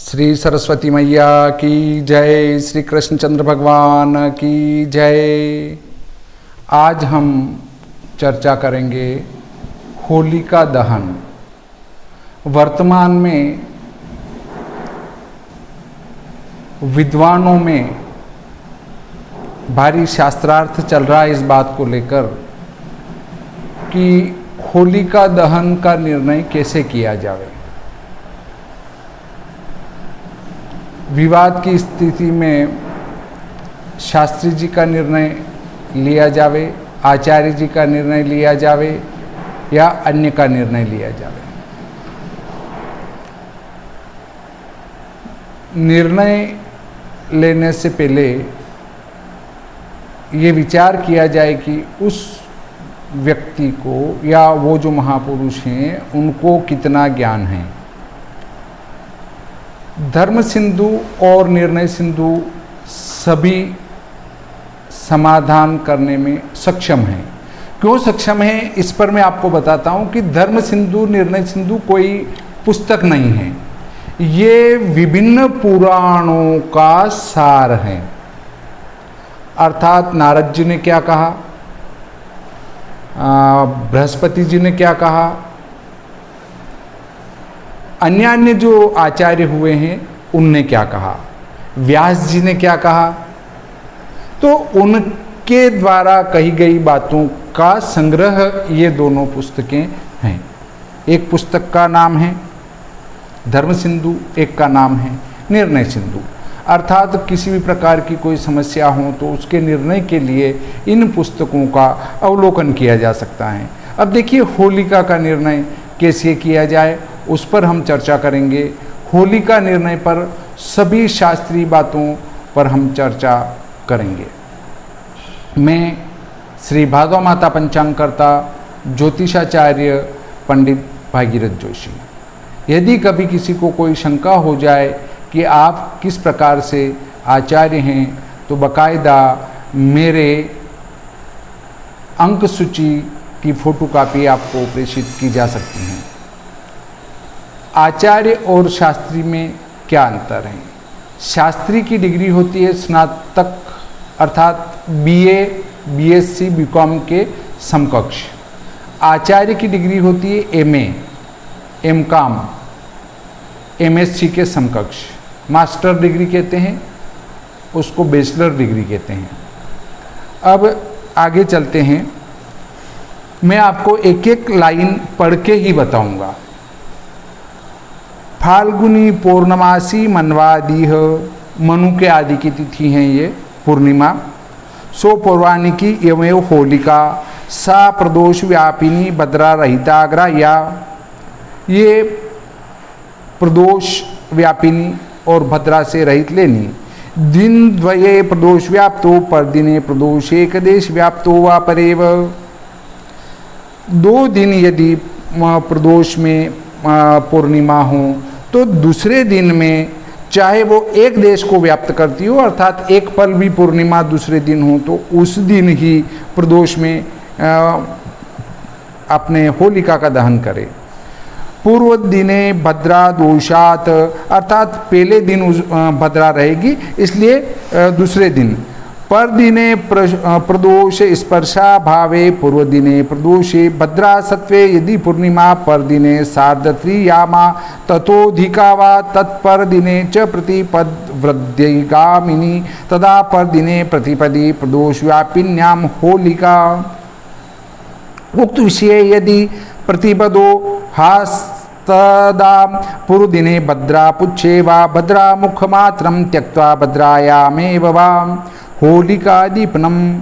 श्री सरस्वती मैया की जय, श्री कृष्णचंद्र भगवान की जय। आज हम चर्चा करेंगे होलिका दहन। वर्तमान में विद्वानों में भारी शास्त्रार्थ चल रहा है इस बात को लेकर कि होलिका दहन का निर्णय कैसे किया जाए। विवाद की स्थिति में शास्त्री जी का निर्णय लिया जावे, आचार्य जी का निर्णय लिया जावे या अन्य का निर्णय लिया जावे। निर्णय लेने से पहले ये विचार किया जाए कि उस व्यक्ति को या वो जो महापुरुष हैं उनको कितना ज्ञान है। धर्म सिंधु और निर्णय सिंधु सभी समाधान करने में सक्षम हैं। क्यों सक्षम है इस पर मैं आपको बताता हूं कि धर्म सिंधु निर्णय सिंधु कोई पुस्तक नहीं है, ये विभिन्न पुराणों का सार है। अर्थात नारद जी ने क्या कहा, बृहस्पति जी ने क्या कहा, अन्य जो आचार्य हुए हैं उनने क्या कहा, व्यास जी ने क्या कहा, तो उनके द्वारा कही गई बातों का संग्रह ये दोनों पुस्तकें हैं। एक पुस्तक का नाम है धर्म सिंधु, एक का नाम है निर्णय सिंधु। अर्थात किसी भी प्रकार की कोई समस्या हो तो उसके निर्णय के लिए इन पुस्तकों का अवलोकन किया जा सकता है। अब देखिए होलिका का निर्णय कैसे किया जाए उस पर हम चर्चा करेंगे। होलिका निर्णय पर सभी शास्त्रीय बातों पर हम चर्चा करेंगे। मैं श्री भागवत माता पंचांगकर्ता ज्योतिषाचार्य पंडित भागीरथ जोशी। यदि कभी किसी को कोई शंका हो जाए कि आप किस प्रकार से आचार्य हैं तो बाकायदा मेरे अंक सूची की फोटोकॉपी आपको प्रेषित की जा सकती हैं। आचार्य और शास्त्री में क्या अंतर है। शास्त्री की डिग्री होती है स्नातक अर्थात बीए, बीएससी, बीकॉम के समकक्ष। आचार्य की डिग्री होती है एमए, एमकॉम, एमएससी के समकक्ष। मास्टर डिग्री कहते हैं उसको, बैचलर डिग्री कहते हैं। अब आगे चलते हैं, मैं आपको एक एक लाइन पढ़ के ही बताऊंगा। फाल्गुनी पूर्णमासी मनवादीह, मनु के आदि की तिथि हैं ये पूर्णिमा। सो पौर्वाणिकी एवं होलिका सा प्रदोष व्यापिनी भद्रा रहिताग्रा, या ये प्रदोष व्यापिनी और भद्रा से रहित लेनी। दिन द्वये प्रदोष व्याप्तो पर दिने प्रदोष एक देश व्याप्तो वा परेव। 2 दिन यदि प्रदोष में पूर्णिमा हो तो दूसरे दिन में चाहे वो एक देश को व्याप्त करती हो, अर्थात एक पल भी पूर्णिमा दूसरे दिन हो तो उस दिन ही प्रदोष में अपने होलिका का दहन करे। पूर्व दिने भद्रा दोषात, अर्थात पहले दिन भद्रा रहेगी इसलिए दूसरे दिन। पर दिने प्रदोष स्पर्शा भावे पूर्व दिने प्रदोषे भद्रा सत्वे यदि पूर्णिमा पर दिने सार्धत्री यामा ततोधिका वा तत्पर दिने च प्रतिपद वृद्धिगामिनी तदा पर दिने प्रतिपदी प्रदोष व्यापिन्याम होलिका। उक्त विषय यदि प्रतिपदो हास्तदा पूर्व दिने भद्रा पुच्छे वा भद्रा मुखमात्रं त्यक्त्वा भद्रायामेव वा होलिका दीपनम।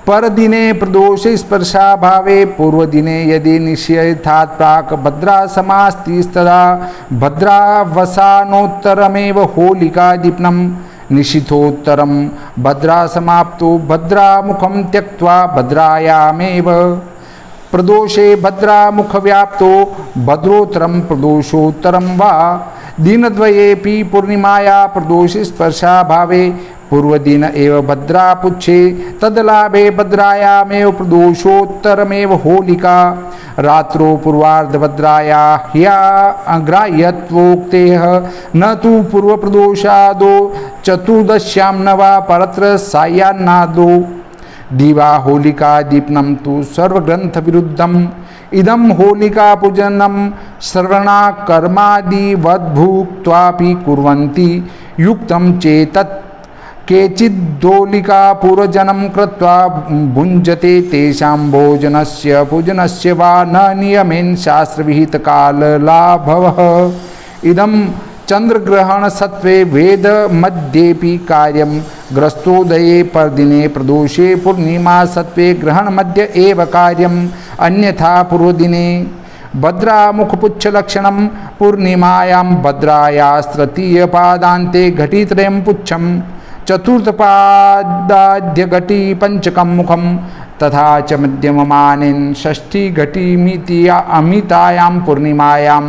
पर दिने प्रदोष स्पर्शा भावे पूर्व दिने यदि निषेधात् प्राक भद्रा समास्तिस्तदा भद्रावसानोत्तरमेव होलिका दीपनम। निशिथोत्तरम भद्रा समाप्तो भद्रा मुखम त्यक्त्वा भद्रायामेव। प्रदोषे भद्रा मुख व्याप्तो भद्रोत्तरम प्रदोषोत्तरम वा। दिनद्वयेपि पूर्णिमाया प्रदोष स्पर्शा भावे पूर्वदिन एव भद्रा पुच्छे तदलाभे भद्रायामेव प्रदोषोत्तरमेव होलिका रात्रो पूर्वार्ध भद्राया ह्या ग्राह्यत्वोक्तेः न तु पूर्वप्रदोषादो चतुर्दश्यां न वा परत्र सायान्नादो दिवा होलिका दीपनम तु सर्वग्रंथ विरुद्धम इदम होलिका पूजनम श्रवणा कर्मादिवद्भुक्त्वापि कुर्वन्ति युक्तं चेतत् केचिद्दोलिका पूर्वजनं कृत्वा भुञ्जते तेषां भोजनस्य पूजनस्य वा न नियमेन शास्त्रविहितकाललाभः इदं चंद्रग्रहण सत्वे वेद मध्येपि कार्यं ग्रस्तोदये परदिने प्रदोषे पूर्णिमा सत्वे ग्रहण मध्य एव कार्यम् अन्यथा पूर्वदिने भद्रा मुखपुच्छलक्षणं पूर्णिमायां भद्रायास्तृतीय पादान्ते घटित्रयं पुच्छं चतुर्थपादाद्य घटी पंचकं मुखं तथा च मध्यममानेन षष्ठी घटीमिति अमितायां पूर्णिमायां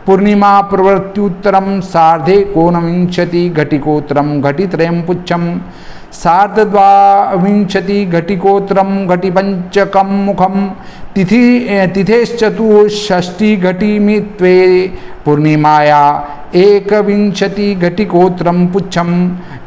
पूर्णिमा प्रवृत्त्युत्तरं सार्धेकोनविंशति घटिकोत्तरं घटित्रयं पुच्छं सार्धद्वाविंशति घटिकोत्तरं घटिपंचकं मुखं तिथेश्चतुष्षष्टि घटिमित्वे पूर्णिमाया एकविंशति घटिकोत्तरं पुच्छं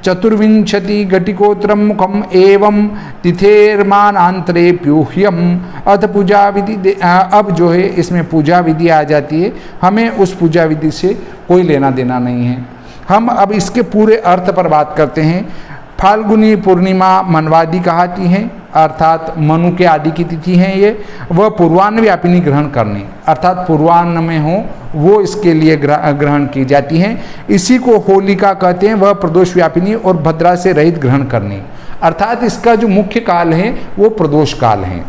चतुर्विंशति घटिकोत्तरं मुखम एवं तिथेर्मानांतरे प्यूह्यम अथ पूजा विधि। अब जो है इसमें पूजा विधि आ जाती है, हमें उस पूजा विधि से कोई लेना देना नहीं है। हम अब इसके पूरे अर्थ पर बात करते हैं। फाल्गुनी पूर्णिमा मनवादी कहती है, अर्थात मनु के आदि की तिथि है ये। वह पूर्वान्न व्यापिनी ग्रहण करनी, अर्थात पूर्वान्न में हो वो इसके लिए ग्रहण की जाती है। इसी को होलिका कहते हैं। वह प्रदोष व्यापिनी और भद्रा से रहित ग्रहण करनी, अर्थात इसका जो मुख्य काल है वो प्रदोष काल है।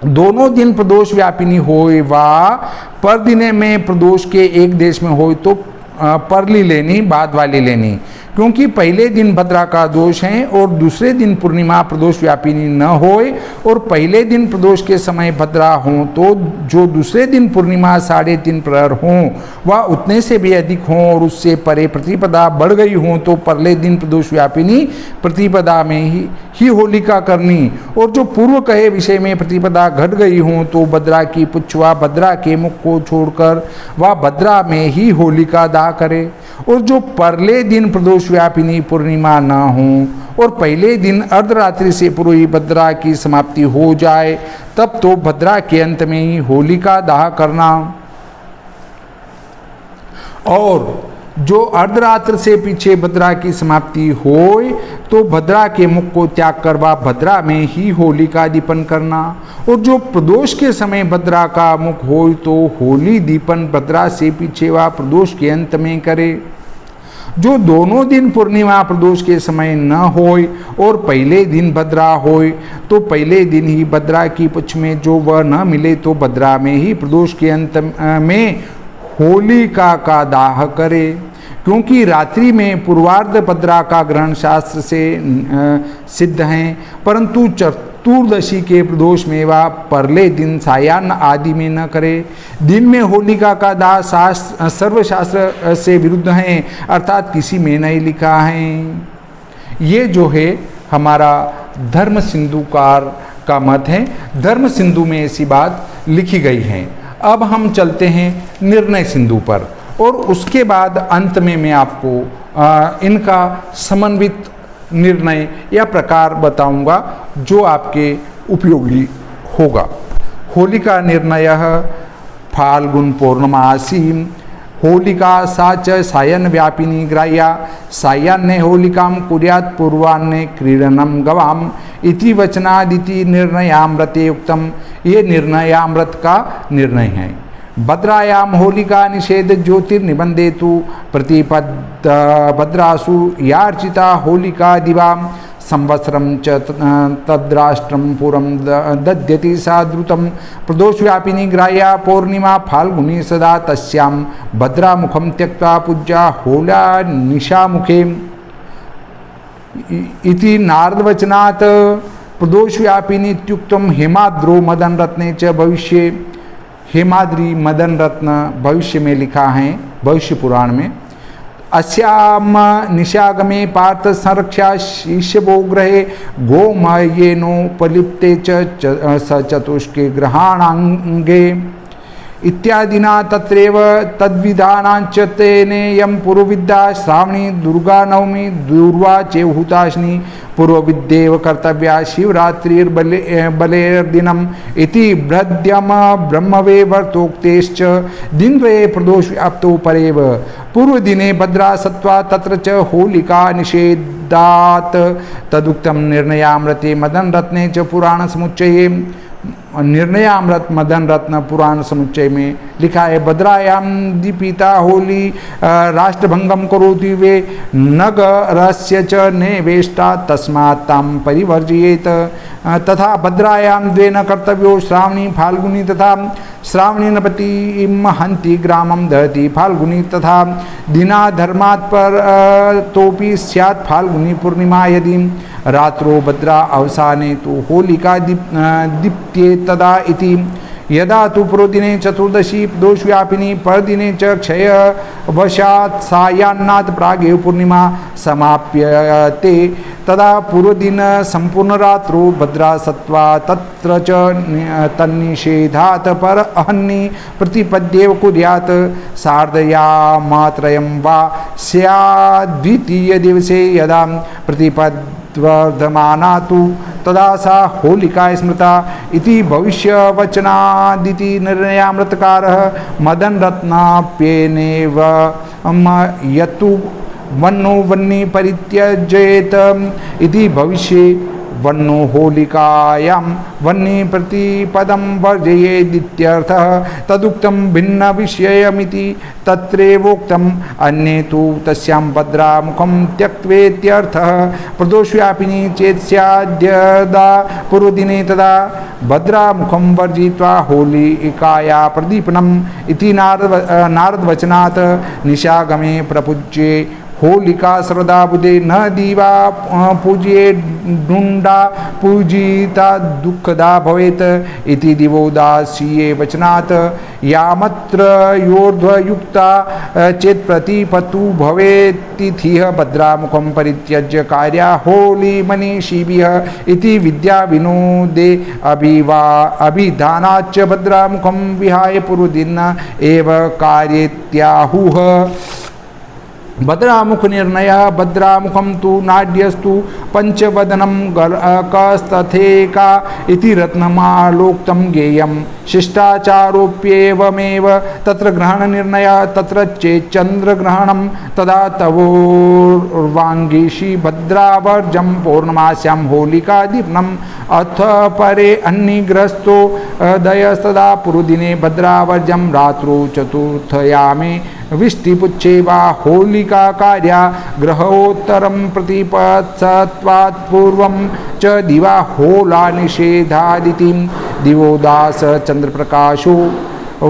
दोनों दिन प्रदोष व्यापिनी होए वा पर दिने में प्रदोष के एक देश में हो तो परली लेनी, बाद वाली लेनी, क्योंकि पहले दिन भद्रा का दोष है और दूसरे दिन पूर्णिमा प्रदोष व्यापिनी न होए और पहले दिन प्रदोष के समय भद्रा हों तो जो दूसरे दिन पूर्णिमा 3.5 प्रहर हों वह उतने से भी अधिक हों और उससे परे प्रतिपदा बढ़ गई हों तो पहले दिन प्रदोष व्यापिनी प्रतिपदा में ही होलिका करनी, और जो पूर्व कहे विषय में प्रतिपदा घट गई हों तो भद्रा की पुच्छवा भद्रा के मुख को छोड़कर वह भद्रा में ही होलिका दाह करे। और जो परले दिन प्रदोष व्यापिनी पूर्णिमा न हो और पहले दिन अर्धरात्रि से पूर्व ही भद्रा की समाप्ति हो जाए तब तो भद्रा के अंत में ही होलिका दाह करना। और जो अर्धरात्र से पीछे भद्रा की समाप्ति होए तो भद्रा के मुख को त्याग कर वह भद्रा में ही होलिका दीपन करना। और जो प्रदोष के समय भद्रा का मुख हो तो होली दीपन भद्रा से पीछे वह प्रदोष के अंत में करे। जो दोनों दिन पूर्णिमा प्रदोष के समय न होए और पहले दिन भद्रा होए तो पहले दिन ही भद्रा की पुच्छ में जो वह न मिले तो भद्रा में ही प्रदोष के अंत में होलिका का दाह करे, क्योंकि रात्रि में पूर्वार्ध भद्रा का ग्रहण शास्त्र से सिद्ध है, परंतु चतुर्दशी के प्रदोष में वह परले दिन सायाह्न आदि में न करे। दिन में होलिका का दाह सर्वशास्त्र से विरुद्ध है, अर्थात किसी में नहीं लिखा है। ये जो है हमारा धर्म सिंधुकार का मत है। धर्म सिंधु में ऐसी बात लिखी गई है। अब हम चलते हैं निर्णय सिंधु पर और उसके बाद अंत में मैं आपको इनका समन्वित निर्णय या प्रकार बताऊंगा जो आपके उपयोगी होगा। होलिका निर्णय फाल्गुन पौर्णमासी होलिका सा च सायन व्यापिनी ग्राह्या सायान्ने होलिकां कुर्यात् पूर्वान्ने क्रीडनं गवाम इति वचनादिति निर्णयामृते उक्तम। ये निर्णयामृत का निर्णय है। भद्रायाम होलिका निषेध ज्योतिर्निबंधेतु प्रतिपद भद्रासु यार्चिता होलिका दिवाम संवत्सरं च तद्राष्ट्रं पुरं दद्यति सा द्रुतं प्रदोष व्यापिनी ग्राह्या पौर्णिमा फाल्गुनी सदा तस्यां भद्रामुखं त्यक्त्वा पूज्या होला निशामुखे इति नारदवचनात् प्रदोष व्यापिनी इत्युक्तं हेमाद्रो मदन रत्ने च भविष्ये। हेमाद्री मदन रत्न भविष्य में लिखा है, भविष्य पुराण में। अस्याम निशागमे पार्थ संरक्षा शिष्यवो ग्रहे गोमयेनोपलिप्ते च चतुष्के ग्रहाणांगे इत्यादिना तत्रैव तद्विधानांच तेनेयं पूर्वविद्या श्रावणी दुर्गा नवमी दुर्वा चेहुताशनी पूर्वविद्येव कर्तव्या शिवरात्रिर्बलेर्दिनम् इति बृहद्यम ब्रह्मवैवर्तोक्तेश्च दिनद्वये प्रदोष व्याप्तो परेव पूर्वदिने भद्रा सत्त्वा तत्र च होलिका निषेधात् तदुक्तं निर्णयामृते मदन रत्ने च पुराण समुच्चये निर्णयामृत मदन रत्न पुराण समुच्चय में लिखा है भद्रायाम दीपिता होली राष्ट्रभंगम करोति वे नगरस्य च नेवेष्टा तस्मात् तां परिवर्जयेत तथा भद्रायाम द्वेन कर्तव्यो श्रावणी फाल्गुनी तथा श्रावणी नपति हंति ग्रामं दहति फाल्गुनी तथा दिना धर्मात् पर तोपि स्यात् फाल्गुनी पूर्णिमा यदि रात्रो भद्रा अवसाने तो होलिका दीप्ये तदा इति यदा तु पूर्वदिने चतुर्दशी दोषव्यापिनी परदिने च क्षय वशात् सायान्नात् प्रागेव पूर्णिमा समाप्यते तदा पूर्वदिन संपूर्ण रात्रो भद्रा सत्त्वा तत्र च तन्निषेधात् पर अहन्नि प्रतिपद्येव कुर्यात् सार्धयामत्रयं वा स्याद्वितीय दिवसे यदा प्रतिपद्वर्धमाना तु तदा सा होलिका स्मृता इति भविष्यवचनादिति निर्णयामृतकारः मदन रत्नाप्येनेव यत्तु वन्नो वन्नी परित्यजेत इति भविष्ये वन्नो होलिकायां वन्नी प्रतिपदं वर्जयेदित्यर्थः तदुक्तं भिन्न विषयमिति तत्रैवोक्तम् अन्ये तु तस्यां भद्रामुखं त्यक्त्वेत्यर्थः प्रदोषव्यापिनी चेत् स्याद्यदा पूर्वदिने तदा भद्रामुखं वर्जयित्वा होलिकाया प्रदीपनम् इति नारदवचनात् निशागमे प्रपूज्ये होलिका सर्वदा बुधे न दीवा पूज्ये डुंडा पूजिता दुःखदा भवेत् इति दिवोदासीये वचनात् यामत्र योर्ध्वयुक्ता चेत् प्रतिपत्तु भवेत्तिथिः भद्रामुखं परित्यज्य कार्या होली मनीषिभिः इति विद्या विनोदे अभिधानाच्च भद्रामुखं विहाय पूर्वदिन एव कार्येत्याहुः भद्रामुख निर्णय भद्रामुखम तु नाड्यस्तु पंचवदनम कस्तथेका इति रत्नमालोक्तं गेयं शिष्टाचारोप्येवमेव तत्र ग्रहण निर्णय तत्र चेच्चन्द्रग्रहणं तदा तवोर्वाङ्गीषि भद्रावर्जं पौर्णमास्यां होलिकादीपनम् अथ परे अन्निग्रस्तो दयस्तदा पूर्वदिने भद्रावर्जं रात्रौ चतुर्थयामे विष्टिपुच्छे वा होलिका कार्या ग्रहोत्तरं प्रतिपत्सत्वात् पूर्वं च दिवा होला निषेधादिति दिवोदास चंद्रप्रकाशो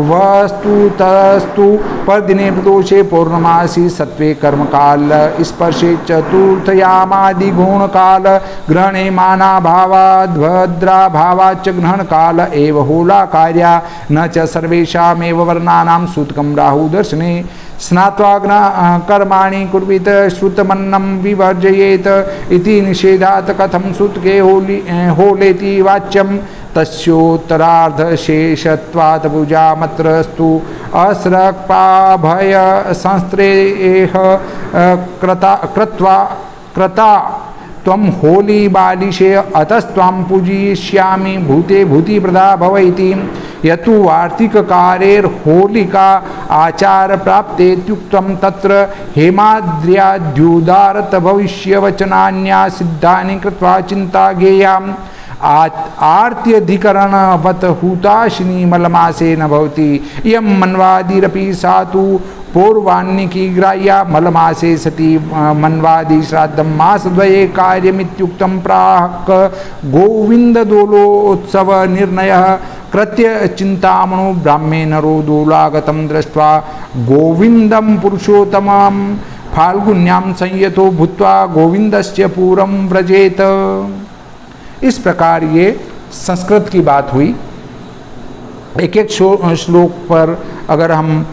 वस्तुतस्तु परदिने प्रदोषे पौर्णमासी सत्वे कर्मकाल स्पर्शे चतुर्थयामादि गुणकाल ग्रहणे मानाभावाद्भद्राभावाच्च ग्रहणकाल एव होला कार्या न च सर्वेषामेव वर्णानां सूतकं राहुदर्शने स्नात्वा कर्माणि कुर्वीत श्रुतमन्नं विवर्जयेत इति निषेधात् कथं सूतके होलेति वाच्यं तस्योत्तरार्धशेषत्वात् पूजामत्रस्तु असृक्पाभय संस्त्रेह कृता त्वं होली बालिशे अतस्त्वां पूजयिष्यामि भूते भूतिप्रदा भव इति यतु वार्तिककारेर्होलिका आचार प्राप्तेत्युक्तं तत्र हेमाद्र्याद्युदारत भविष्यवचनान्या सिद्धानि कृत्वा चिन्ता गेयाम् आर्त्यधिकरणवत हुताशिनी मलमासे न भवति इयं मन्वादिरपि सा तु पूर्वान्निकी ग्राह्या मलमासे सति मन्वादि श्राद्धं मासद्वये कार्यमित्युक्तं प्राक् गोविन्ददोलोत्सव निर्णयः कृत्य चिन्तामणो ब्राह्मे नरो दोलागतं दृष्ट्वा गोविन्दं पुरुषोत्तमं फाल्गुन्यां संयतो भूत्वा गोविन्दस्य पूरं व्रजेत। इस प्रकार ये संस्कृत की बात हुई। एक एक श्लोक पर अगर हम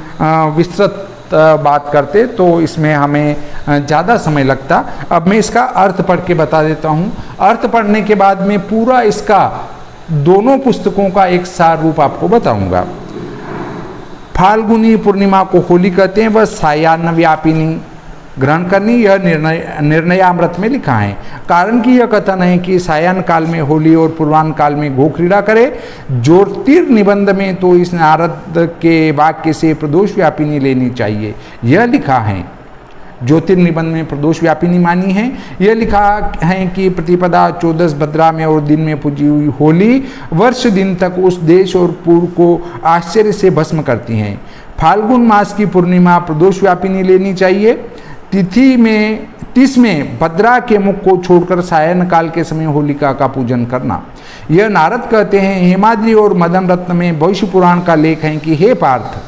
विस्तृत बात करते तो इसमें हमें ज़्यादा समय लगता। अब मैं इसका अर्थ पढ़ के बता देता हूँ। अर्थ पढ़ने के बाद में पूरा इसका दोनों पुस्तकों का एक सार रूप आपको बताऊंगा। फाल्गुनी पूर्णिमा को होली कहते हैं, वह सायान्न व्यापिनी ग्रहण करनी, यह निर्णयामृत में लिखा है। कारण कि यह कथन है कि सायन काल में होली और पूर्वाह्न काल में गो क्रीड़ा करे। ज्योतिर्निबंध में तो इस नारद के वाक्य से प्रदोष व्यापिनी लेनी चाहिए, यह लिखा है। ज्योतिर्निबंध में प्रदोष व्यापिनी मानी है। यह लिखा है कि प्रतिपदा 14 भद्रा में और दिन में पूजी हुई होली वर्ष दिन तक उस देश और पूर्व को आश्चर्य से भस्म करती हैं। फाल्गुन मास की पूर्णिमा प्रदोष व्यापिनी लेनी चाहिए। तिथि में 30 में भद्रा के मुख को छोड़कर सायन काल के समय होलिका का पूजन करना। यह नारद कहते हैं। हेमाद्रि और मदन रत्न में भविष्य पुराण का लेख है कि हे पार्थ,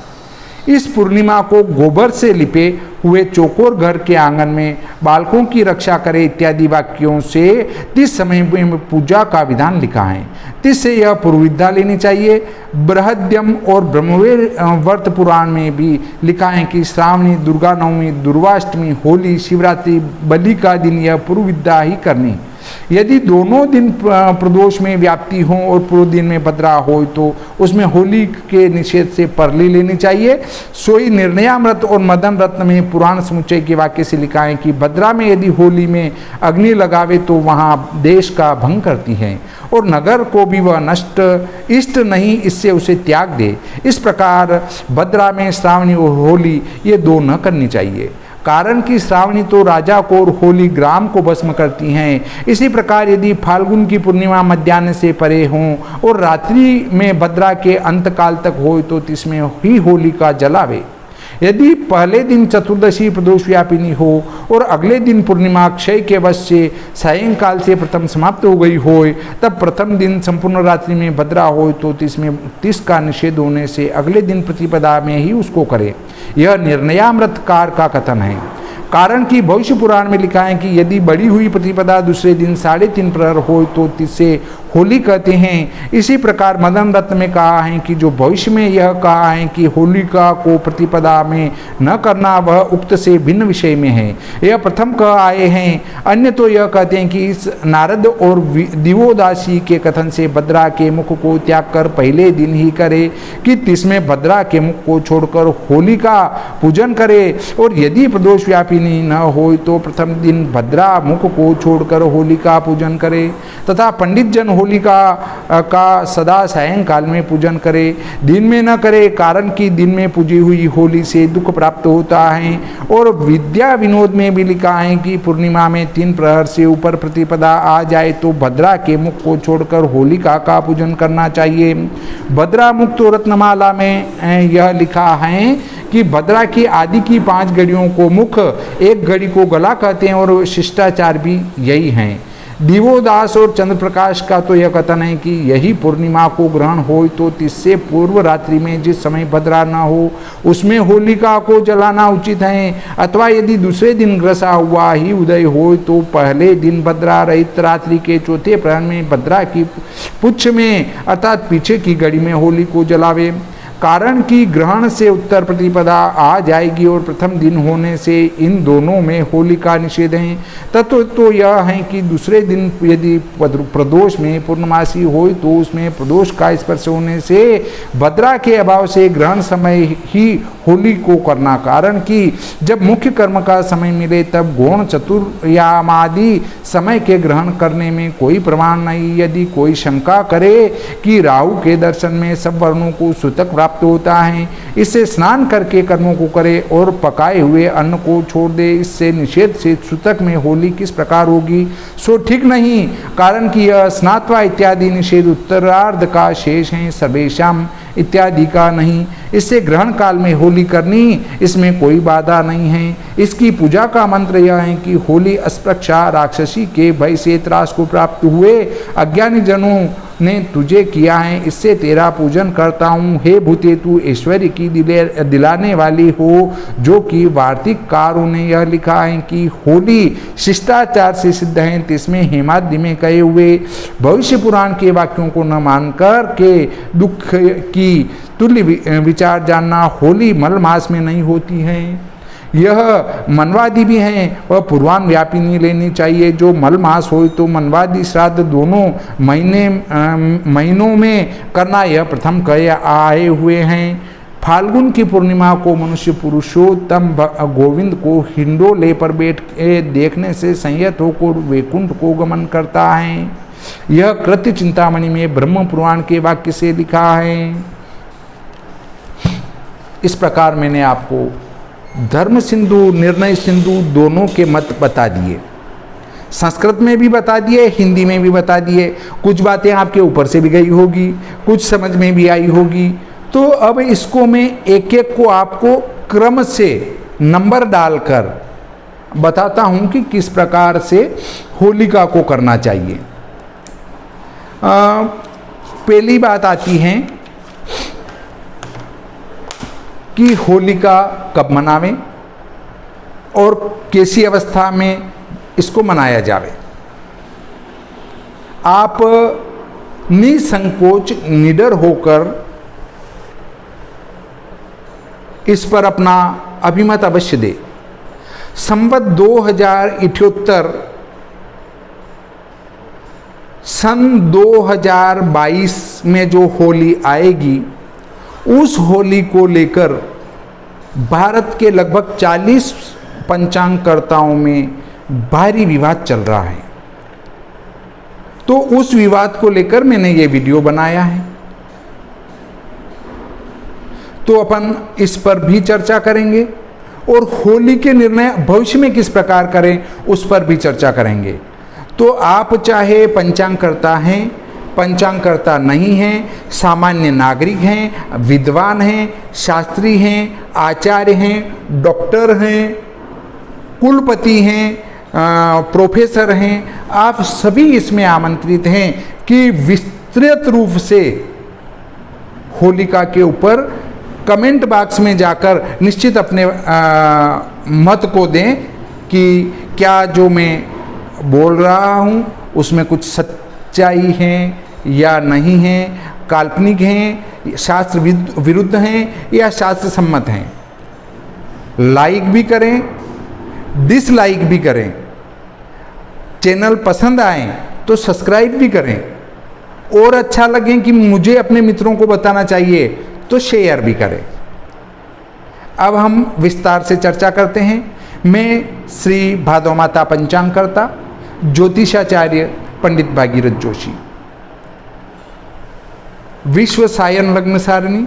इस पूर्णिमा को गोबर से लिपे हुए चौकोर घर के आंगन में बालकों की रक्षा करे इत्यादि वाक्यों से 30 समय में पूजा का विधान लिखा है। 30 से यह पूर्वविद्या लेनी चाहिए। बृहद्यम और ब्रह्मवर्त पुराण में भी लिखा है कि श्रावणी, दुर्गा नवमी, दुर्वाष्टमी, होली, शिवरात्रि, बलि का दिन यह पूर्वविद्या ही करनी। यदि दोनों दिन प्रदोष में व्याप्ति हो और पूर्व दिन में भद्रा हो तो उसमें होली के निषेध से परली लेनी चाहिए। सोई निर्णयामृत और मदन रत्न में पुराण समुच्चय के वाक्य से लिखा है कि भद्रा में यदि होली में अग्नि लगावे तो वहाँ देश का भंग करती है और नगर को भी वह नष्ट इष्ट नहीं, इससे उसे त्याग दे। इस प्रकार भद्रा में श्रावणी और होली ये दो न करनी चाहिए। कारण कि श्रावणी तो राजा को और होली ग्राम को भस्म करती हैं। इसी प्रकार यदि फाल्गुन की पूर्णिमा मध्याह्न से परे हों और रात्रि में भद्रा के अंतकाल तक हो तो इसमें ही होली का जलावे। यदि पहले दिन चतुर्दशी प्रदोष व्यापिनी हो और अगले दिन पूर्णिमा क्षय के वश से सायंकाल से प्रथम समाप्त हो गई हो, तब प्रथम दिन संपूर्ण रात्रि में भद्रा हो तो इसमें 30 का निषेध होने से अगले दिन प्रतिपदा में ही उसको करे। यह निर्णयामृतकार का कथन है। कारण कि भविष्य पुराण में लिखा है कि यदि बढ़ी हुई प्रतिपदा दूसरे दिन 3.5 प्रहर हो तो इसे होली कहते हैं। इसी प्रकार मदन रत्न में कहा है कि जो भविष्य में यह कहा है कि होलिका को प्रतिपदा में न करना वह उक्त से भिन्न विषय में है, यह प्रथम कह आए हैं। अन्य तो यह कहते हैं कि इस नारद और दिवोदासी के कथन से भद्रा के मुख को त्याग कर पहले दिन ही करे कि 30 में भद्रा के मुख को छोड़कर होली का पूजन करे और यदि प्रदोष व्यापिनी न हो तो प्रथम दिन भद्रा मुख को छोड़कर होली का पूजन करे तथा पंडित जन होलिका का सदा सायंकाल में पूजन करे, दिन में न करे। कारण कि दिन में पूजी हुई होली से दुख प्राप्त होता है। और विद्या विनोद में भी लिखा है कि पूर्णिमा में 3 प्रहर से ऊपर प्रतिपदा आ जाए तो भद्रा के मुख को छोड़कर होलिका का पूजन करना चाहिए। भद्रा मुख तो रत्नमाला में यह लिखा है कि भद्रा की आदि की 5 घड़ियों को मुख, 1 घड़ी को गला कहते हैं और शिष्टाचार भी यही हैं। दिवोदास और चंद्र प्रकाश का तो यह कथन है कि यही पूर्णिमा को ग्रहण हो तो इससे पूर्व रात्रि में जिस समय भद्रा न हो उसमें होलिका को जलाना उचित है। अथवा यदि दूसरे दिन ग्रसा हुआ ही उदय हो तो पहले दिन भद्रा रहित रात्रि के चौथे प्रहर में भद्रा की पुच्छ में अर्थात पीछे की घड़ी में होली को जलावे। कारण कि ग्रहण से उत्तर प्रतिपदा आ जाएगी और प्रथम दिन होने से इन दोनों में होली का निषेध है। तत्व तो यह है कि दूसरे दिन यदि प्रदोष में पूर्णमासी हो तो उसमें प्रदोष का स्पर्श होने से भद्रा के अभाव से ग्रहण समय ही होली को करना। कारण कि जब मुख्य कर्म का समय मिले तब गौण चतुर्यामादि समय के ग्रहण करने में कोई प्रमाण नहीं। यदि कोई शंका करे कि राहु के दर्शन में सब वर्णों को सूतक प्राप्त होता है, इससे स्नान करके कर्मों को करे और पकाए हुए अन्न को छोड़ दे, इससे निषेध से सूतक में होली किस प्रकार होगी सो ठीक नहीं। कारण कि यह स्नात्वा इत्यादि निषेध उत्तरार्ध का शेष है, सर्वेशम इत्यादि का नहीं। इससे ग्रहण काल में होली करनी इसमें कोई बाधा नहीं है। इसकी पूजा का मंत्र यह है कि होली अस्पृक्षा राक्षसी के भय से त्रास को प्राप्त हुए अज्ञानी जनों ने तुझे किया है, इससे तेरा पूजन करता हूँ। हे भूते, तू ऐश्वर्य की दिलाने वाली हो। जो कि वार्तिककारों ने यह लिखा है कि होली शिष्टाचार से सिद्ध है, तिसमें हेमाद्रि में कहे हुए भविष्य पुराण के वाक्यों को न मानकर के दुख की तुल्य विचार जानना। होली मल मास में नहीं होती है। यह मनवादी भी हैं, वह पूर्वान व्यापी नहीं लेनी चाहिए। जो मल मास हो तो मनवादी श्राद्ध दोनों महीनों में करना, यह प्रथम कहे आए हुए हैं। फाल्गुन की पूर्णिमा को मनुष्य पुरुषोत्तम गोविंद को हिंडोले पर बैठ के देखने से संयत होकर वैकुंठ को गमन करता है। यह कृत्य चिंतामणि में ब्रह्म पुराण के वाक्य से लिखा है। इस प्रकार मैंने आपको धर्म सिंधु, निर्णय सिंधु दोनों के मत बता दिए। संस्कृत में भी बता दिए, हिंदी में भी बता दिए। कुछ बातें आपके ऊपर से भी गई होगी, कुछ समझ में भी आई होगी। तो अब इसको मैं एक एक को आपको क्रम से नंबर डालकर बताता हूं कि किस प्रकार से होलिका को करना चाहिए। पहली बात आती है कि होलिका कब मनावें और कैसी अवस्था में इसको मनाया जावे। आप निसंकोच निडर होकर इस पर अपना अभिमत अवश्य दे। संवत 2078 सन 2022 में जो होली आएगी, उस होली को लेकर भारत के लगभग 40 पंचांगकर्ताओं में भारी विवाद चल रहा है। तो उस विवाद को लेकर मैंने ये वीडियो बनाया है। तो अपन इस पर भी चर्चा करेंगे और होली के निर्णय भविष्य में किस प्रकार करें उस पर भी चर्चा करेंगे। तो आप चाहे पंचांगकर्ता हैं, पंचांगकर्ता नहीं हैं, सामान्य नागरिक हैं, विद्वान हैं, शास्त्री हैं, आचार्य हैं, डॉक्टर हैं, कुलपति हैं, प्रोफेसर हैं, आप सभी इसमें आमंत्रित हैं कि विस्तृत रूप से होलिका के ऊपर कमेंट बॉक्स में जाकर निश्चित अपने मत को दें कि क्या जो मैं बोल रहा हूँ उसमें कुछ सच्चाई है या नहीं है, काल्पनिक हैं, शास्त्र विरुद्ध हैं या शास्त्र सम्मत हैं। लाइक भी करें, डिसलाइक भी करें। चैनल पसंद आए तो सब्सक्राइब भी करें, और अच्छा लगे कि मुझे अपने मित्रों को बताना चाहिए तो शेयर भी करें। अब हम विस्तार से चर्चा करते हैं। मैं श्री भादव माता पंचांगकर्ता ज्योतिषाचार्य पंडित भागीरथ जोशी, विश्व सायन लग्न सारणी,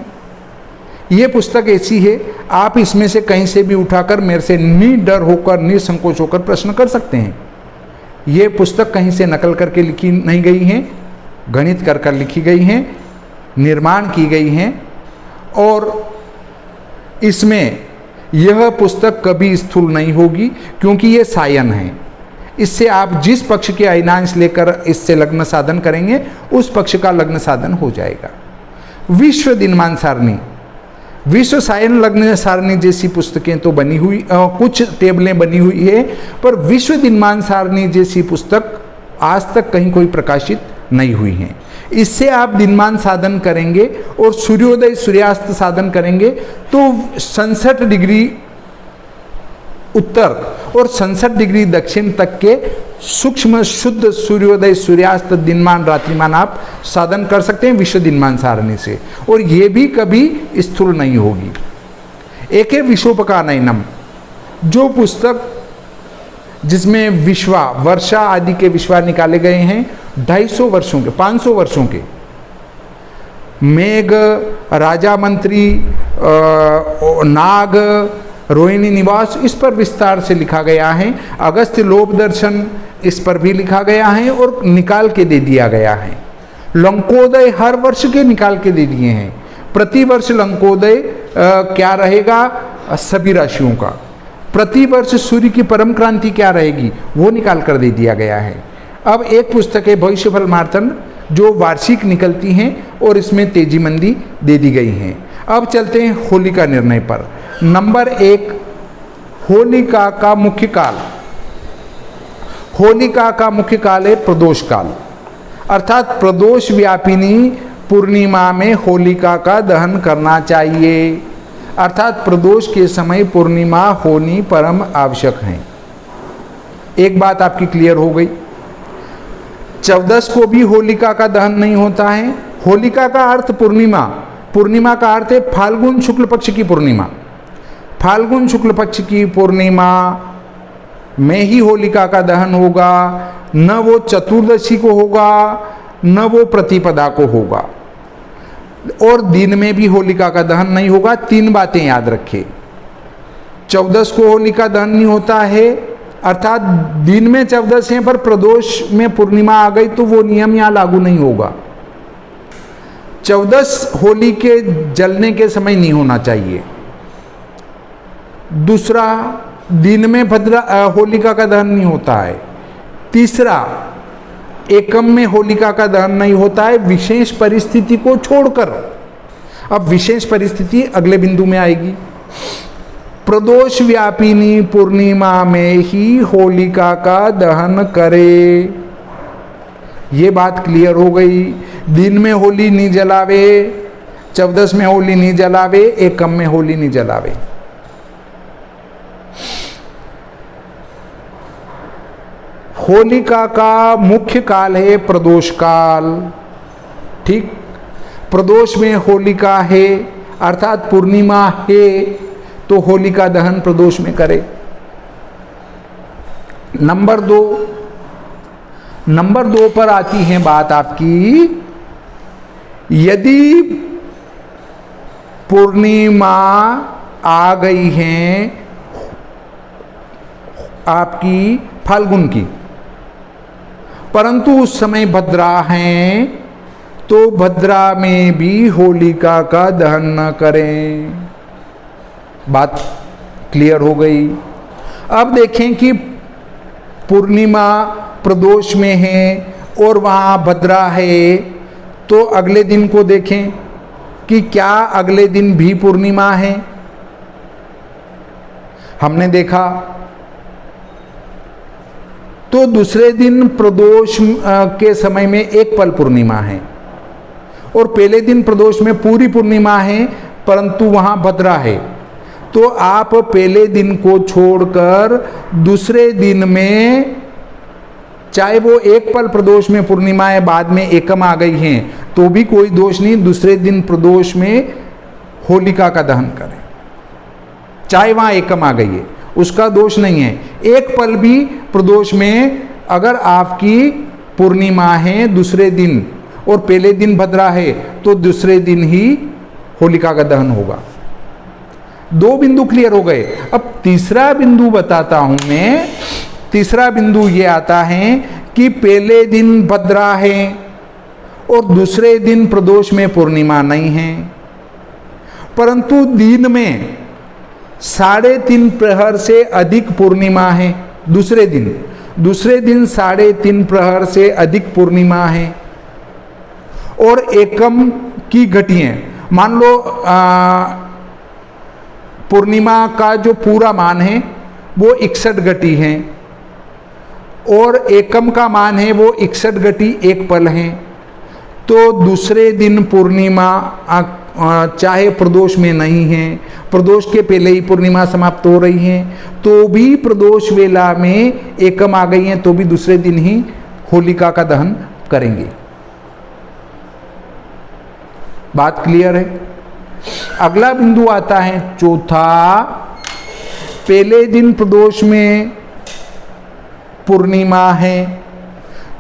ये पुस्तक ऐसी है आप इसमें से कहीं से भी उठाकर मेरे से निडर होकर, निसंकोच होकर प्रश्न कर सकते हैं। ये पुस्तक कहीं से नकल करके लिखी नहीं गई है, गणित कर लिखी गई हैं, निर्माण की गई हैं, और इसमें यह पुस्तक कभी स्थूल नहीं होगी क्योंकि ये सायन है। इससे आप जिस पक्ष के अयनांश लेकर इससे लग्न साधन करेंगे उस पक्ष का लग्न साधन हो जाएगा। विश्व दिनमान सारणी, विश्व सायन लग्न सारणी जैसी पुस्तकें तो बनी हुई, कुछ टेबलें बनी हुई है, पर विश्व दिनमान सारणी जैसी पुस्तक आज तक कहीं कोई प्रकाशित नहीं हुई है। इससे आप दिनमान साधन करेंगे और सूर्योदय सूर्यास्त साधन करेंगे तो 67 डिग्री उत्तर और 67 डिग्री दक्षिण तक के सूक्ष्म शुद्ध सूर्योदय सूर्यास्त दिनमान रात्रिमान आप साधन कर सकते हैं विश्व दिनमान सारणी से, और ये भी कभी स्थूल नहीं होगी। एक है विश्वोपकानयनम, जो पुस्तक जिसमें विश्वा वर्षा आदि के विश्वा निकाले गए हैं 250 वर्षों के, 500 वर्षों के, मेघ, राजा मंत्री, नाग, रोहिणी निवास, इस पर विस्तार से लिखा गया है। अगस्त्य लोभ दर्शन, इस पर भी लिखा गया है और निकाल के दे दिया गया है। लंकोदय हर वर्ष के निकाल के दे दिए हैं। प्रति वर्ष लंकोदय क्या रहेगा सभी राशियों का, प्रति वर्ष सूर्य की परम क्रांति क्या रहेगी वो निकाल कर दे दिया गया है। अब एक पुस्तक है भविष्यफल मार्तंड, जो वार्षिक निकलती हैं और इसमें तेजी मंदी दे दी गई हैं। अब चलते हैं होलिका निर्णय पर। नंबर 1, होलिका का मुख्य काल। होलिका का मुख्य काल है प्रदोष काल, अर्थात प्रदोष व्यापिनी पूर्णिमा में होलिका का दहन करना चाहिए, अर्थात प्रदोष के समय पूर्णिमा होनी परम आवश्यक है। एक बात आपकी क्लियर हो गई। 14 को भी होलिका का दहन नहीं होता है। होलिका का अर्थ पूर्णिमा, पूर्णिमा का अर्थ है फाल्गुन शुक्ल पक्ष की पूर्णिमा। फाल्गुन शुक्ल पक्ष की पूर्णिमा में ही होलिका का दहन होगा, न वो चतुर्दशी को होगा न वो प्रतिपदा को होगा, और दिन में भी होलिका का दहन नहीं होगा। 3 बातें याद रखें। 14 को होलिका दहन नहीं होता है, अर्थात दिन में 14 है पर प्रदोष में पूर्णिमा आ गई तो वो नियम यहाँ लागू नहीं होगा। 14 होली के जलने के समय नहीं होना चाहिए। दूसरा, दिन में होलिका का दहन नहीं होता है। तीसरा, एकम में होलिका का दहन नहीं होता है विशेष परिस्थिति को छोड़कर। अब विशेष परिस्थिति अगले बिंदु में आएगी। प्रदोष व्यापिनी पूर्णिमा में ही होलिका का दहन करे, ये बात क्लियर हो गई। दिन में होली नहीं जलावे, 14 में होली नहीं जलावे, एकम में होली नहीं जलावे। होलिका का मुख्य काल है प्रदोष काल, ठीक। प्रदोष में होलिका है, अर्थात पूर्णिमा है, तो होलिका दहन प्रदोष में करे। नंबर 2 पर आती है बात आपकी, यदि पूर्णिमा आ गई है आपकी फाल्गुन की, परंतु उस समय भद्रा हैं, तो भद्रा में भी होलिका का दहन न करें। बात क्लियर हो गई। अब देखें कि पूर्णिमा प्रदोष में है और वहाँ भद्रा है, तो अगले दिन को देखें कि क्या अगले दिन भी पूर्णिमा है। हमने देखा तो दूसरे दिन प्रदोष के समय में एक पल पूर्णिमा है और पहले दिन प्रदोष में पूरी पूर्णिमा है, परंतु वहाँ भद्रा है। तो आप पहले दिन को छोड़कर दूसरे दिन में, चाहे वो एक पल प्रदोष में पूर्णिमा है, बाद में एकम आ गई है, तो भी कोई दोष नहीं। दूसरे दिन प्रदोष में होलिका का दहन करें, चाहे वहाँ एकम आ गई है, उसका दोष नहीं है। एक पल भी प्रदोष में अगर आपकी पूर्णिमा है दूसरे दिन और पहले दिन भद्रा है, तो दूसरे दिन ही होलिका का दहन होगा। 2 बिंदु क्लियर हो गए। अब तीसरा बिंदु बताता हूं मैं। तीसरा बिंदु ये आता है कि पहले दिन भद्रा है और दूसरे दिन प्रदोष में पूर्णिमा नहीं है, परंतु दिन में 3.5 प्रहर से अधिक पूर्णिमा है। दूसरे दिन 3.5 प्रहर से अधिक पूर्णिमा है और एकम की घटियां, मान लो पूर्णिमा का जो पूरा मान है वो 61 घटी है और एकम का मान है वो 61 घटी 1 पल है, तो दूसरे दिन पूर्णिमा चाहे प्रदोष में नहीं है, प्रदोष के पहले ही पूर्णिमा समाप्त हो रही है, तो भी प्रदोष वेला में एकम आ गई है, तो भी दूसरे दिन ही होलिका का दहन करेंगे। बात क्लियर है। अगला बिंदु आता है चौथा। पहले दिन प्रदोष में पूर्णिमा है,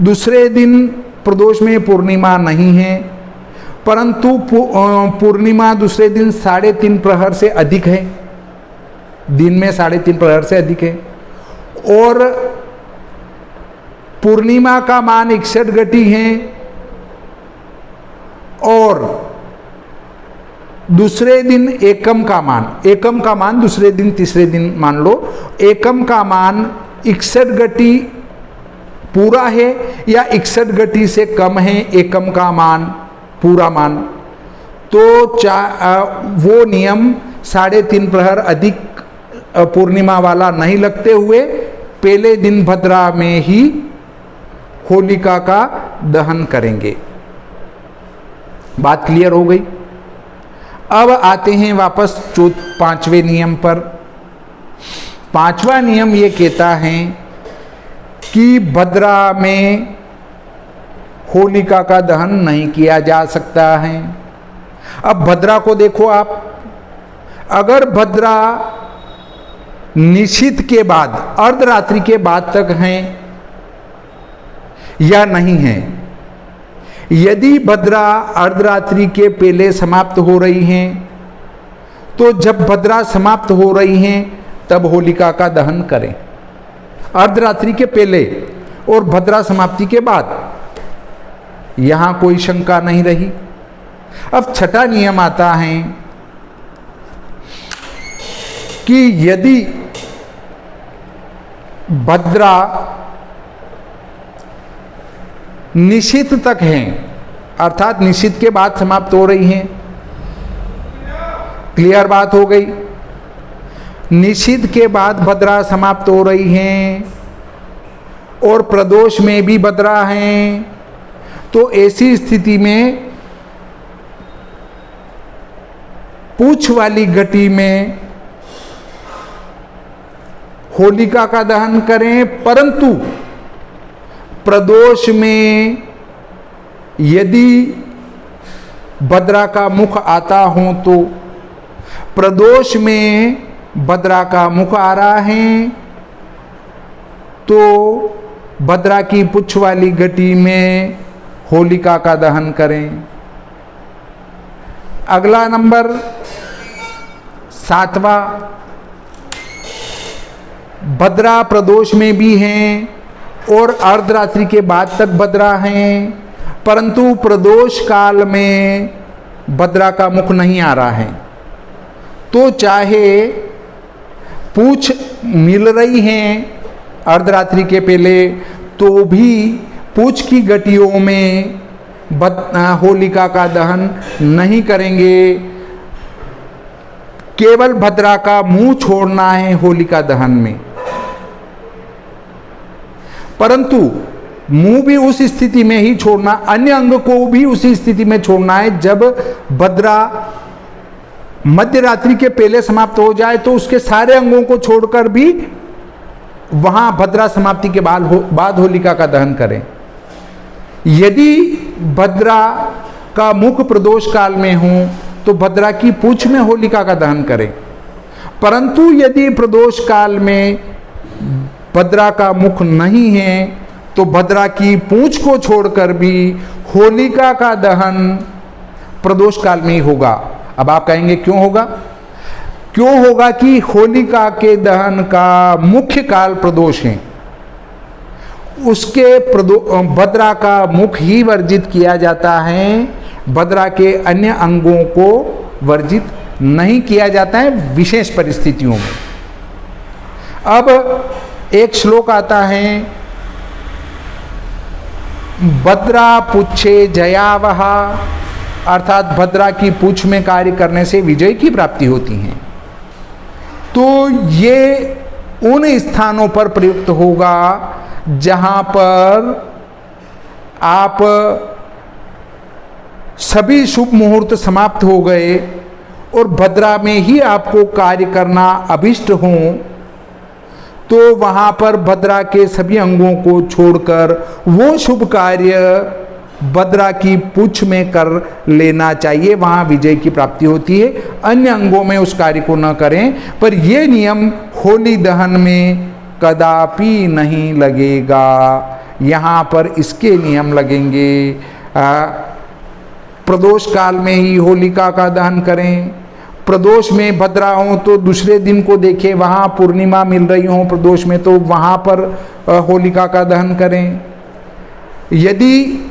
दूसरे दिन प्रदोष में पूर्णिमा नहीं है, परंतु पूर्णिमा दूसरे दिन 3.5 प्रहर से अधिक है, दिन में 3.5 प्रहर से अधिक है, और पूर्णिमा का मान 61 घटी है और दूसरे दिन एकम का मान दूसरे दिन तीसरे दिन मान लो, एकम का मान 61 घटी पूरा है या 61 घटी से कम है एकम का मान, पूरा मान, तो वो नियम 3.5 प्रहर अधिक पूर्णिमा वाला नहीं लगते हुए पहले दिन भद्रा में ही होलिका का दहन करेंगे। बात क्लियर हो गई। अब आते हैं वापस 5वें नियम पर। 5वां नियम ये कहता है कि भद्रा में होलिका का दहन नहीं किया जा सकता है। अब भद्रा को देखो आप, अगर भद्रा निशित के बाद अर्धरात्रि के बाद तक हैं या नहीं है, यदि भद्रा अर्धरात्रि के पहले समाप्त हो रही हैं तो जब भद्रा समाप्त हो रही हैं तब होलिका का दहन करें, अर्धरात्रि के पहले और भद्रा समाप्ति के बाद, यहां कोई शंका नहीं रही। अब 6ठा नियम आता है कि यदि भद्रा निशित तक हैं, अर्थात निशित के बाद समाप्त हो रही हैं, क्लियर बात हो गई, निशित के बाद भद्रा समाप्त हो रही हैं और प्रदोष में भी भद्रा हैं, तो ऐसी स्थिति में पूछ वाली घटी में होलिका का दहन करें, परंतु प्रदोष में यदि भद्रा का मुख आता हो तो प्रदोष में भद्रा का मुख आ रहा है तो भद्रा की पुच्छ वाली घटी में होलिका का दहन करें। अगला नंबर 7वां, भद्रा प्रदोष में भी हैं और अर्धरात्रि के बाद तक भद्रा हैं, परंतु प्रदोष काल में भद्रा का मुख नहीं आ रहा है, तो चाहे पूछ मिल रही हैं अर्धरात्रि के पहले तो भी पूछ की घटियों में होलिका का दहन नहीं करेंगे, केवल भद्रा का मुंह छोड़ना है होलिका दहन में। परंतु मुंह भी उस स्थिति में ही छोड़ना, अन्य अंग को भी उसी स्थिति में छोड़ना है जब भद्रा मध्य रात्रि के पहले समाप्त हो जाए, तो उसके सारे अंगों को छोड़कर भी वहां भद्रा समाप्ति के बाद होलिका का दहन करें। यदि भद्रा का मुख प्रदोष काल में हो तो भद्रा की पूंछ में होलिका का दहन करें, परंतु यदि प्रदोष काल में भद्रा का मुख नहीं है तो भद्रा की पूंछ को छोड़कर भी होलिका का दहन प्रदोष काल में ही होगा। अब आप कहेंगे क्यों होगा? क्यों होगा कि होलिका के दहन का मुख्य काल प्रदोष है, उसके भद्रा का मुख ही वर्जित किया जाता है, भद्रा के अन्य अंगों को वर्जित नहीं किया जाता है विशेष परिस्थितियों में। अब एक श्लोक आता है, भद्रा पुच्छे जयावह, अर्थात भद्रा की पूछ में कार्य करने से विजय की प्राप्ति होती है। तो ये उन स्थानों पर प्रयुक्त होगा जहां पर आप सभी शुभ मुहूर्त समाप्त हो गए और भद्रा में ही आपको कार्य करना अभिष्ट हो, तो वहां पर भद्रा के सभी अंगों को छोड़कर वो शुभ कार्य भद्रा की पूछ में कर लेना चाहिए, वहां विजय की प्राप्ति होती है। अन्य अंगों में उस कार्य को न करें। पर यह नियम होली दहन में कदापि नहीं लगेगा, यहाँ पर इसके नियम लगेंगे। प्रदोष काल में ही होलिका का दहन करें, प्रदोष में भद्रा हो तो दूसरे दिन को देखें वहाँ पूर्णिमा मिल रही हो प्रदोष में, तो वहाँ पर होलिका का दहन करें। यदि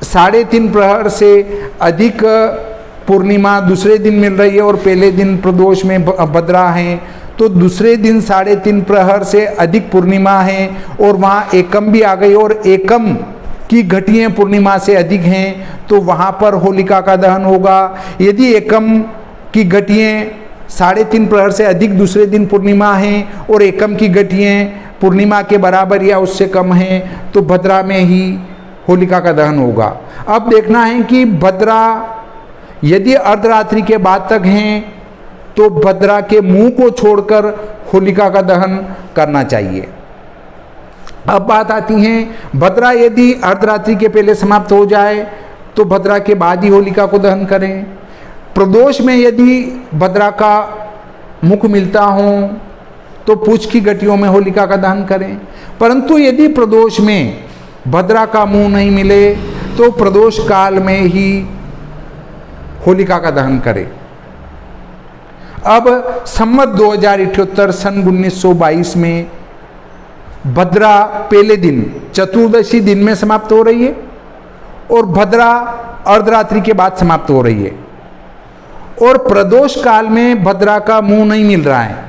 3.5 प्रहर से अधिक पूर्णिमा दूसरे दिन मिल रही है और पहले दिन प्रदोष में भद्रा हैं, तो दूसरे दिन 3.5 प्रहर से अधिक पूर्णिमा है और वहाँ एकम भी आ गई और एकम की घटियाँ पूर्णिमा से अधिक हैं तो वहाँ पर होलिका का दहन होगा। यदि एकम की घटियाँ 3.5 प्रहर से अधिक दूसरे दिन पूर्णिमा है और एकम की घटियाँ पूर्णिमा के बराबर या उससे कम हैं तो भद्रा में ही होलिका का दहन होगा। अब देखना है कि भद्रा यदि अर्धरात्रि के बाद तक हैं तो भद्रा के मुंह को छोड़कर होलिका का दहन करना चाहिए। अब बात आती है भद्रा यदि अर्धरात्रि के पहले समाप्त हो जाए तो भद्रा के बाद ही होलिका को दहन करें। प्रदोष में यदि भद्रा का मुख मिलता हो तो पूछ की घटियों में होलिका का दहन करें, परंतु यदि प्रदोष में भद्रा का मुंह नहीं मिले तो प्रदोष काल में ही होलिका का दहन करें। अब संवत 2078 सन 1922 में भद्रा पहले दिन चतुर्दशी दिन में समाप्त हो रही है और भद्रा अर्धरात्रि के बाद समाप्त हो रही है और प्रदोष काल में भद्रा का मुंह नहीं मिल रहा है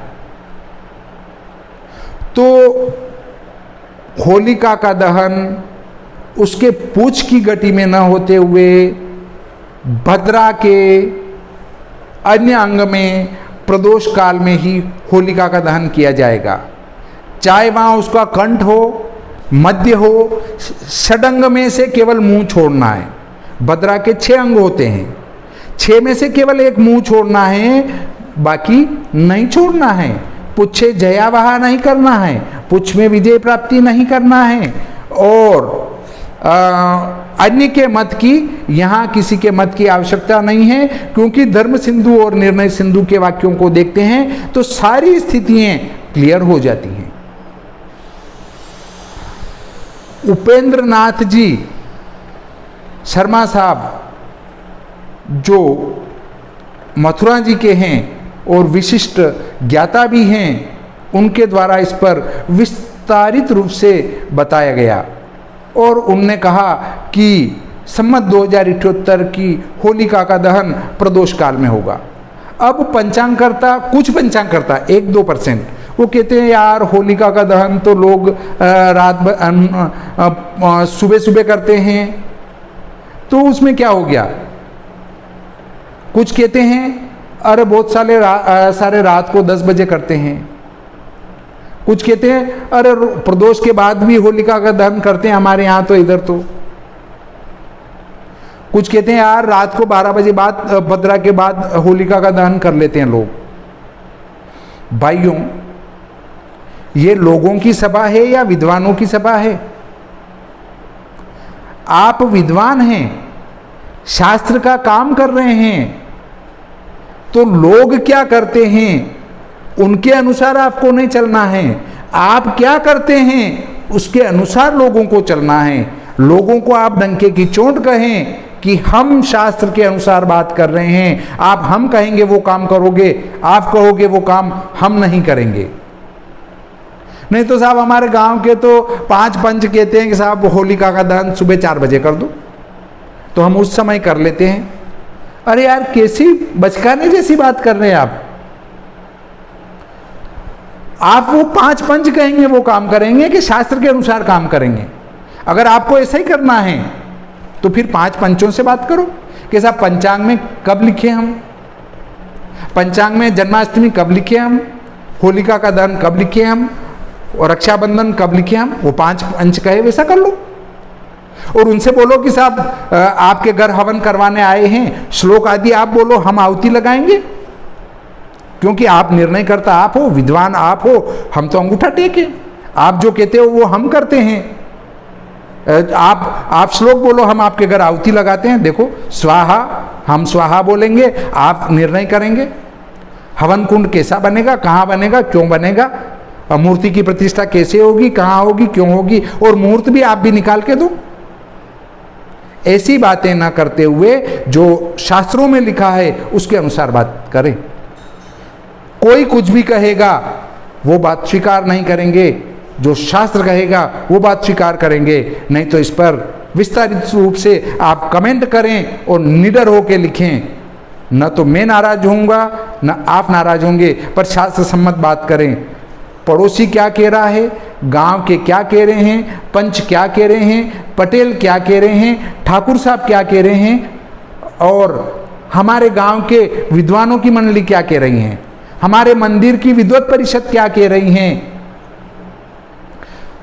तो होलिका का दहन उसके पूछ की गति में न होते हुए भद्रा के अन्य अंग में प्रदोष काल में ही होलिका का दहन किया जाएगा। चाहे वहाँ उसका कंठ हो, मध्य हो, षडंग में से केवल मुंह छोड़ना है। भद्रा के 6 अंग होते हैं, 6 में से केवल एक मुंह छोड़ना है, बाकी नहीं छोड़ना है। पुच्छे जयावहा नहीं करना है, पुच्छ में विजय प्राप्ति नहीं करना है और अन्य के मत की यहाँ किसी के मत की आवश्यकता नहीं है, क्योंकि धर्म सिंधु और निर्णय सिंधु के वाक्यों को देखते हैं तो सारी स्थितियां क्लियर हो जाती हैं। उपेंद्र नाथ जी शर्मा साहब जो मथुरा जी के हैं और विशिष्ट ज्ञाता भी हैं, उनके द्वारा इस पर विस्तारित रूप से बताया गया और उनने कहा कि संवत 2078 की होलिका का दहन प्रदोष काल में होगा। अब पंचांगकर्ता, कुछ पंचांगकर्ता 1-2% वो कहते हैं यार होलिका का दहन तो लोग सुबह सुबह करते हैं तो उसमें क्या हो गया। कुछ कहते हैं अरे बहुत सारे रात को 10 बजे करते हैं। कुछ कहते हैं अरे प्रदोष के बाद भी होलिका का दहन करते हैं हमारे यहाँ तो इधर तो। कुछ कहते हैं यार रात को 12 बजे बाद भद्रा के बाद होलिका का दहन कर लेते हैं लोग। भाइयों, ये लोगों की सभा है या विद्वानों की सभा है? आप विद्वान हैं, शास्त्र का काम कर रहे हैं, तो लोग क्या करते हैं उनके अनुसार आपको नहीं चलना है। आप क्या करते हैं उसके अनुसार लोगों को चलना है। लोगों को आप डंके की चोट कहें कि हम शास्त्र के अनुसार बात कर रहे हैं, आप हम कहेंगे वो काम करोगे, आप कहोगे वो काम हम नहीं करेंगे। नहीं तो साहब हमारे गांव के तो 5 पंच कहते हैं कि साहब होलिका का दहन सुबह 4 बजे कर दो, तो हम उस समय कर लेते हैं। अरे यार कैसी बचकाने जैसी बात कर रहे हैं आप वो 5 पंच कहेंगे वो काम करेंगे कि शास्त्र के अनुसार काम करेंगे? अगर आपको ऐसा ही करना है तो फिर 5 पंचों से बात करो कि साहब पंचांग में कब लिखे हम, पंचांग में जन्माष्टमी कब लिखे हम, होलिका का दहन कब लिखे हम और रक्षाबंधन कब लिखे हम। वो 5 पंच कहे वैसा कर लो और उनसे बोलो कि साहब आपके घर हवन करवाने आए हैं, श्लोक आदि आप बोलो, हम आहुति लगाएंगे, क्योंकि आप निर्णय करता आप हो, विद्वान आप हो, हम तो अंगूठा टेके, आप जो कहते हो वो हम करते हैं। आप श्लोक बोलो, हम आपके घर आहुति लगाते हैं। देखो स्वाहा, हम स्वाहा बोलेंगे, आप निर्णय करेंगे हवन कुंड कैसा बनेगा, कहाँ बनेगा, क्यों बनेगा, मूर्ति की प्रतिष्ठा कैसे होगी, कहाँ होगी, क्यों होगी, और मुहूर्त भी आप भी निकाल के दो। ऐसी बातें ना करते हुए जो शास्त्रों में लिखा है उसके अनुसार बात करें। कोई कुछ भी कहेगा वो बात स्वीकार नहीं करेंगे, जो शास्त्र कहेगा वो बात स्वीकार करेंगे। नहीं तो इस पर विस्तारित रूप से आप कमेंट करें और निडर होकर लिखें। न तो मैं नाराज होऊंगा, न आप नाराज होंगे, पर शास्त्र सम्मत बात करें। पड़ोसी क्या कह रहा है, गांव के क्या कह रहे हैं, पंच क्या कह रहे हैं, पटेल क्या कह रहे हैं, ठाकुर साहब क्या कह रहे हैं, और हमारे गांव के विद्वानों की मंडली क्या कह रही हैं, हमारे मंदिर की विद्वत परिषद क्या कह रही हैं।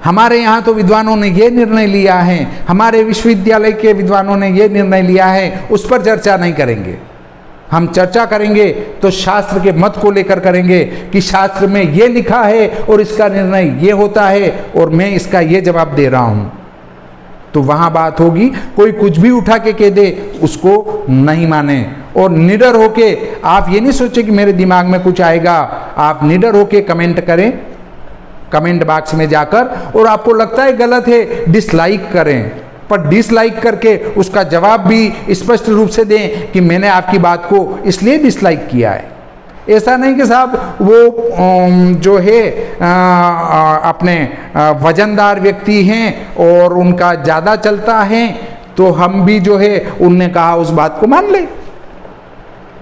हमारे यहाँ तो विद्वानों ने ये निर्णय लिया है, हमारे विश्वविद्यालय के विद्वानों ने ये निर्णय लिया है, उस पर चर्चा नहीं करेंगे। हम चर्चा करेंगे तो शास्त्र के मत को लेकर करेंगे कि शास्त्र में ये लिखा है और इसका निर्णय ये होता है और मैं इसका ये जवाब दे रहा हूँ, तो वहाँ बात होगी। कोई कुछ भी उठा के कह दे उसको नहीं माने, और निडर होके आप ये नहीं सोचे कि मेरे दिमाग में कुछ आएगा। आप निडर होके कमेंट करें, कमेंट बॉक्स में जाकर, और आपको लगता है गलत है डिसलाइक करें, पर डिसलाइक करके उसका जवाब भी स्पष्ट रूप से दें कि मैंने आपकी बात को इसलिए डिसलाइक किया है। ऐसा नहीं कि साहब वो जो है अपने वजनदार व्यक्ति हैं और उनका ज़्यादा चलता है तो हम भी जो है उनने कहा उस बात को मान ले।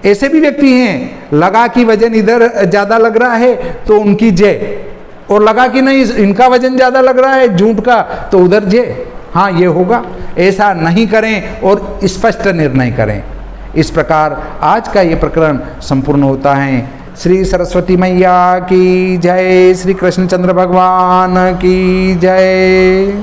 ऐसे भी व्यक्ति हैं, लगा कि वजन इधर ज़्यादा लग रहा है तो उनकी जय, और लगा कि नहीं इनका वजन ज़्यादा लग रहा है झूठ का तो उधर जय। हाँ, ये होगा। ऐसा नहीं करें और स्पष्ट निर्णय करें। इस प्रकार आज का ये प्रकरण संपूर्ण होता है। श्री सरस्वती मैया की जय, श्री कृष्णचंद्र भगवान की जय।